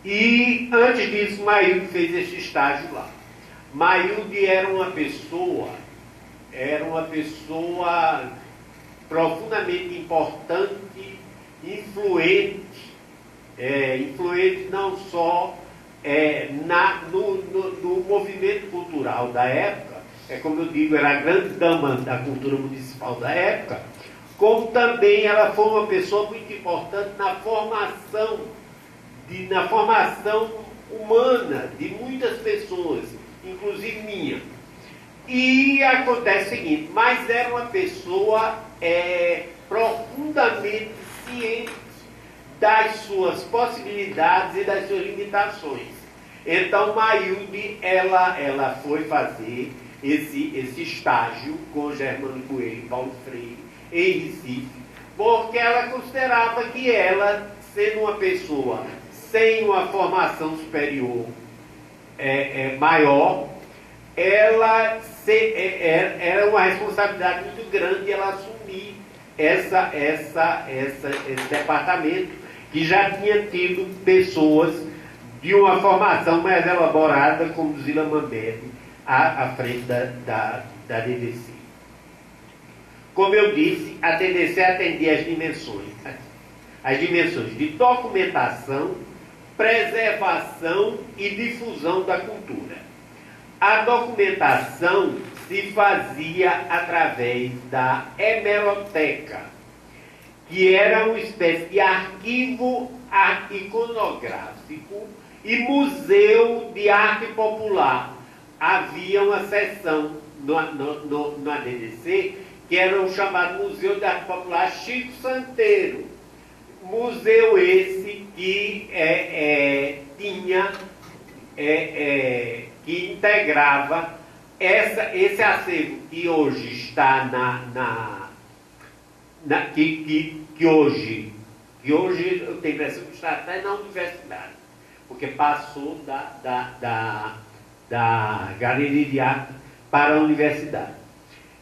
E antes disso, Mailde fez esse estágio lá. Mailde era uma pessoa profundamente importante, influente não só no movimento cultural da época, como eu digo, era a grande dama da cultura municipal da época, como também ela foi uma pessoa muito importante na formação humana de muitas pessoas, inclusive minha. E acontece o seguinte, mas era uma pessoa profundamente ciente das suas possibilidades e das suas limitações. Então, Mailde, ela foi fazer esse estágio com Germano Coelho e Paulo Freire em Recife, porque ela considerava que ela, sendo uma pessoa sem uma formação superior maior, era uma responsabilidade muito grande ela assumir esse departamento, que já tinha tido pessoas de uma formação mais elaborada, como Zila Mamberti, à frente da DDC. Como eu disse, a DDC atendia as dimensões de documentação, preservação e difusão da cultura. A documentação se fazia através da hemeroteca, que era uma espécie de arquivo iconográfico e museu de arte popular. Havia uma seção na DDC que era o chamado Museu de Arte Popular Chico Santeiro. Museu esse que que integrava esse acervo que hoje está que hoje eu tenho a impressão que está até na universidade, porque passou da Galeria de Arte para a universidade.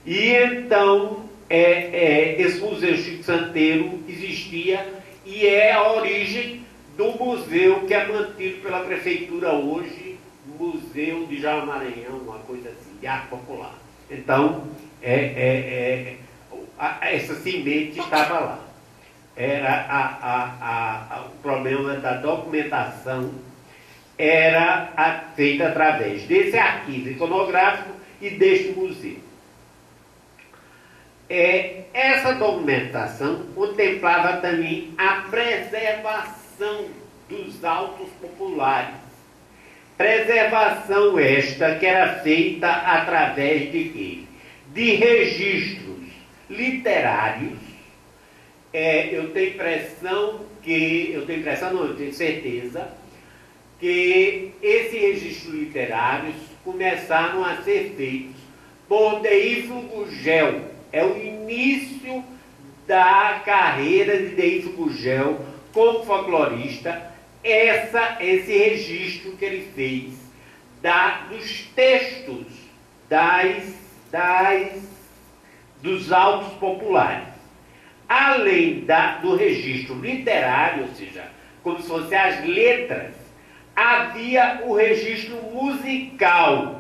E então esse Museu Chico Santeiro existia e é a origem do museu que é mantido pela prefeitura hoje, Museu de Jaú Maranhão, uma coisa assim, de arte popular. Então, essa semente estava lá. O problema da documentação era feita através desse arquivo iconográfico e deste museu. Essa documentação contemplava também a preservação dos autos populares. Preservação esta que era feita através de quê? De registros literários. Eu tenho certeza que esses registros literários começaram a ser feitos por Deífilo Gurgel. É o início da carreira de Deífilo Gurgel como folclorista, esse registro que ele fez dos textos dos autos populares. Além do registro literário, ou seja, como se fossem as letras, havia o registro musical.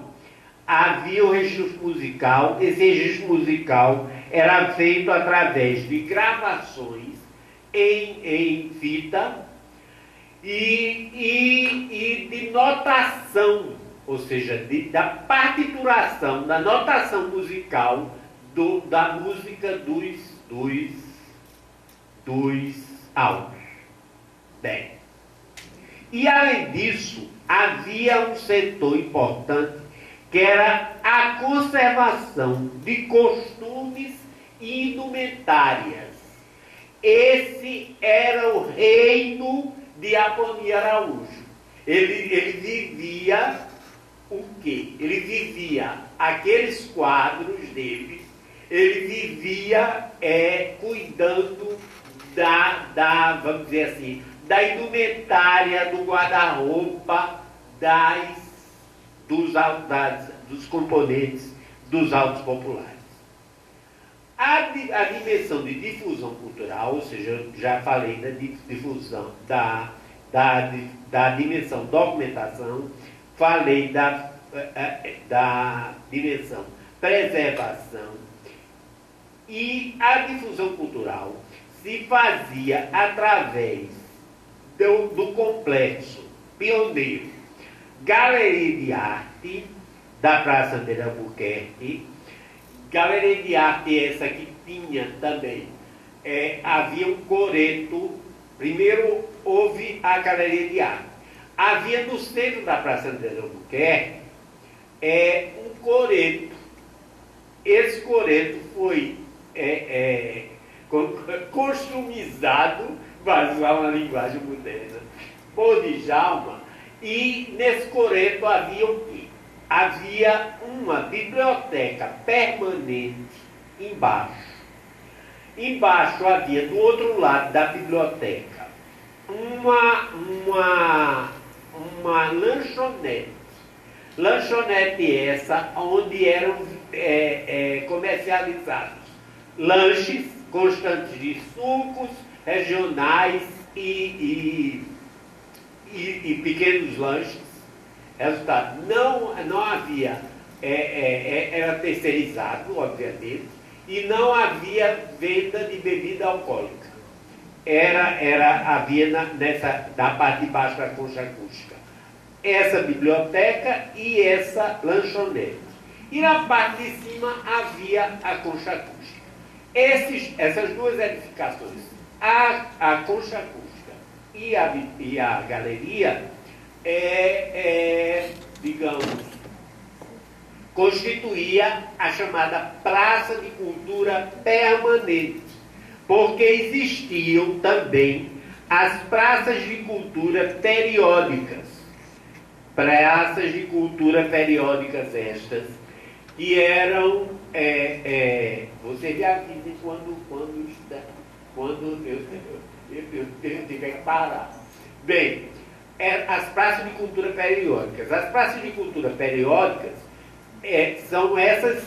Esse registro musical era feito através de gravações em fita e de notação, ou seja, da partituração, da notação musical da música dos autos. Bem, e além disso, havia um setor importante que era a conservação de costumes e indumentárias. Esse era o reino de Apolonio Araújo. Ele vivia o quê? Ele vivia aqueles quadros dele, ele vivia cuidando vamos dizer assim, da indumentária, do guarda-roupa, dos componentes dos autos populares. A dimensão de difusão cultural, ou seja, eu já falei da difusão da dimensão documentação, falei da dimensão preservação, e a difusão cultural se fazia através do complexo pioneiro Galeria de Arte da Praça André Albuquerque. Galeria de Arte essa que tinha também, havia um coreto. Primeiro houve a Galeria de Arte. Havia no centro da Praça André Albuquerque um coreto. Esse coreto foi customizado, para usar uma linguagem moderna, por Djalma, e nesse coreto havia o quê? Havia uma biblioteca permanente embaixo. Embaixo havia, do outro lado da biblioteca, uma lanchonete. Lanchonete essa onde eram comercializados lanches constantes de sucos regionais e pequenos lanches. Resultado, não havia, era terceirizado, obviamente, e não havia venda de bebida alcoólica. Havia na parte de baixo da concha acústica essa biblioteca e essa lanchonete. E na parte de cima havia a concha acústica. Essas duas edificações, a concha acústica e a galeria, digamos, constituía a chamada Praça de Cultura Permanente, porque existiam também as praças de cultura periódicas. Praças de cultura periódicas estas, que eram, você já disse quando eu tiver que parar. Bem, as praças de cultura periódicas. As praças de cultura periódicas são esses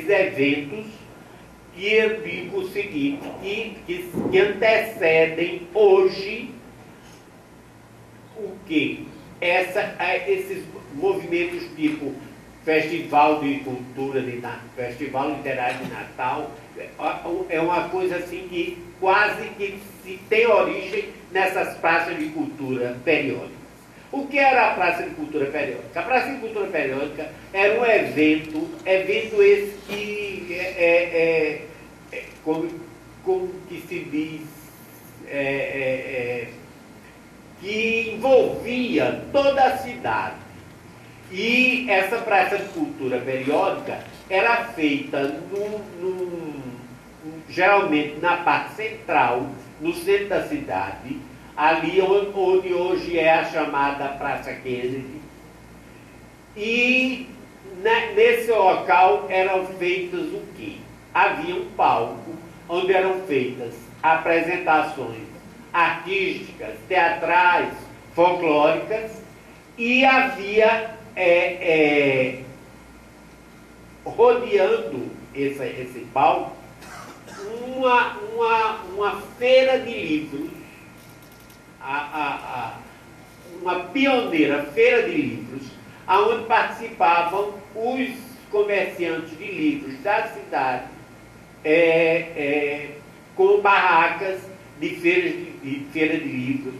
eventos que eu digo o seguinte, que antecedem hoje o quê? Esses movimentos tipo Festival de Cultura, Festival Literário de Natal, é uma coisa assim que quase que se tem origem nessas praças de cultura periódicas. O que era a Praça de Cultura Periódica? A Praça de Cultura Periódica era um evento esse que, como que se diz, que envolvia toda a cidade. E essa Praça de Cultura Periódica era feita geralmente na parte central, no centro da cidade, ali onde hoje é a chamada Praça Kennedy. E nesse local eram feitas o quê? Havia um palco onde eram feitas apresentações artísticas, teatrais, folclóricas, e havia rodeando esse palco uma feira de livros, uma pioneira feira de livros, onde participavam os comerciantes de livros da cidade, com barracas de feira de livros,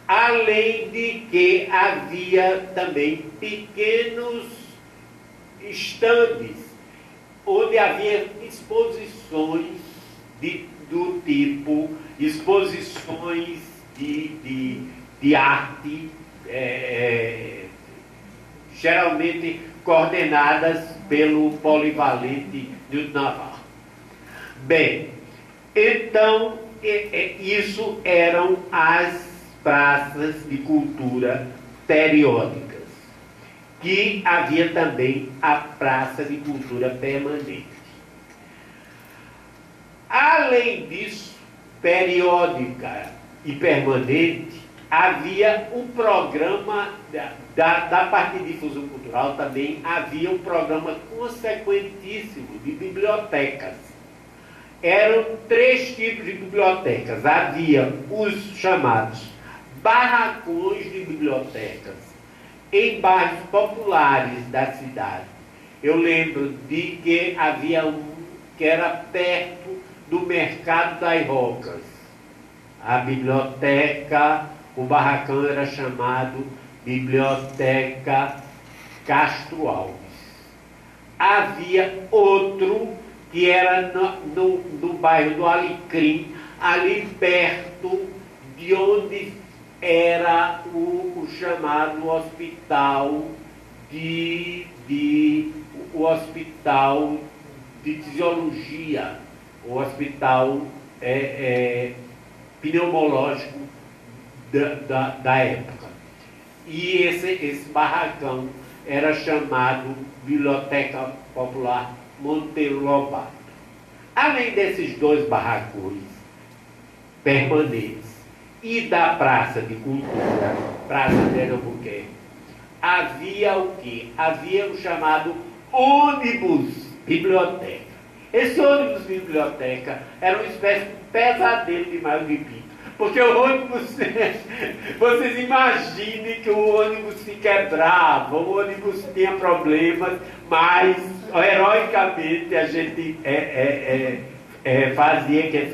além de que havia também pequenos estandes, onde havia exposições do tipo, exposições de arte, geralmente coordenadas pelo polivalente Newton Navarro. Bem, então, isso eram as praças de cultura periódicas, que havia também a Praça de Cultura Permanente. Além disso, periódica e permanente, havia um programa, da parte de difusão cultural também, havia um programa consequentíssimo de bibliotecas. Eram 3 tipos de bibliotecas. Havia os chamados barracões de bibliotecas em bairros populares da cidade. Eu lembro de que havia um que era perto do Mercado das Rocas. A biblioteca, o barracão era chamado Biblioteca Castro Alves. Havia outro que era no bairro do Alecrim, ali perto de onde era o chamado hospital o hospital de fisiologia, o hospital pneumológico da época. E esse barracão era chamado Biblioteca Popular Monteiro Lobato. Além desses dois barracões permanentes e da Praça de Cultura, Praça de Albuquerque, havia o quê? Havia o chamado ônibus biblioteca. Esse ônibus biblioteca era uma espécie de pesadelo de Mário de Pinto. Porque o ônibus, vocês imaginem que o ônibus se quebrava, o ônibus tinha problemas, mas heroicamente a gente fazia que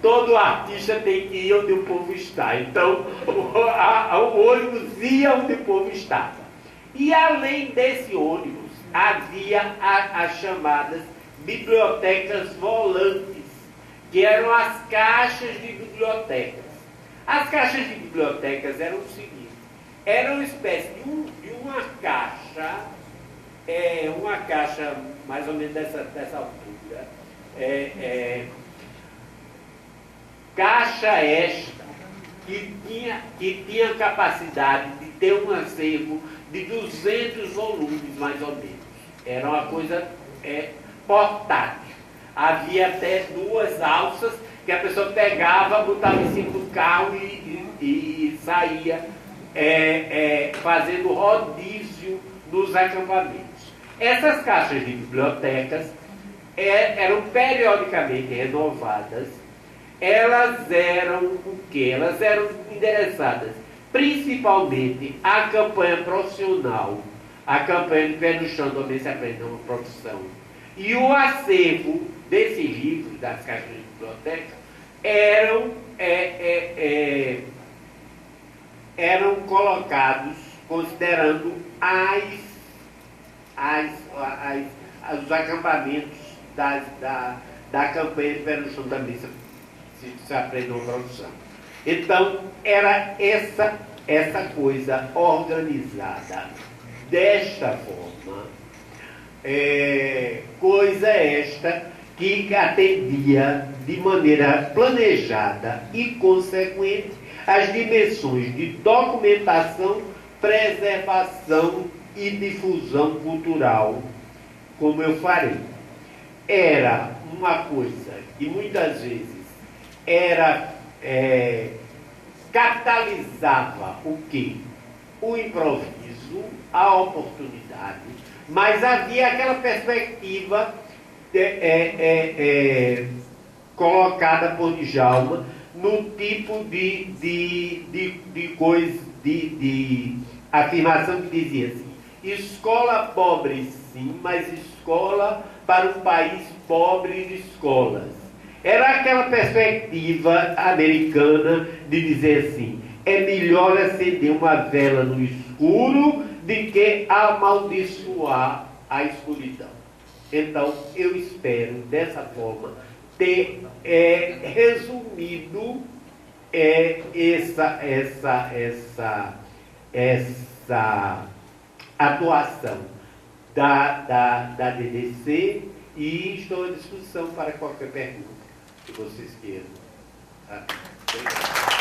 todo artista tem que ir onde o povo está. Então, o ônibus ia onde o povo estava. E além desse ônibus, havia as chamadas bibliotecas volantes, que eram as caixas de bibliotecas. As caixas de bibliotecas eram o seguinte: era uma espécie de uma caixa mais ou menos dessa altura, caixa esta que tinha capacidade de ter um acervo de 200 volumes, mais ou menos. Era uma coisa portátil. Havia até duas alças que a pessoa pegava, botava em cima do carro e saía fazendo rodízio nos acampamentos. Essas caixas de bibliotecas eram periodicamente renovadas. Elas eram o quê? Elas eram endereçadas principalmente à campanha profissional, à campanha de pé no chão, do homem se aprender uma profissão. E o acervo desses livros, das caixas de biblioteca, eram colocados considerando os acampamentos da campanha de pé no chão da missa, se aprender uma profissão. Então, era essa coisa organizada desta forma, coisa esta que atendia de maneira planejada e consequente as dimensões de documentação, preservação e difusão cultural, como eu farei. Era uma coisa que muitas vezes capitalizava o quê? O improviso, a oportunidade, mas havia aquela perspectiva colocada por Djalma no tipo de afirmação que dizia assim: escola pobre sim, mas escola para um país pobre de escolas. Era aquela perspectiva americana de dizer assim: é melhor acender uma vela no escuro do que amaldiçoar a escuridão. Então, eu espero, dessa forma, ter resumido essa atuação da DDC, e estou à disposição para qualquer pergunta que vocês queiram. Tá? Obrigado.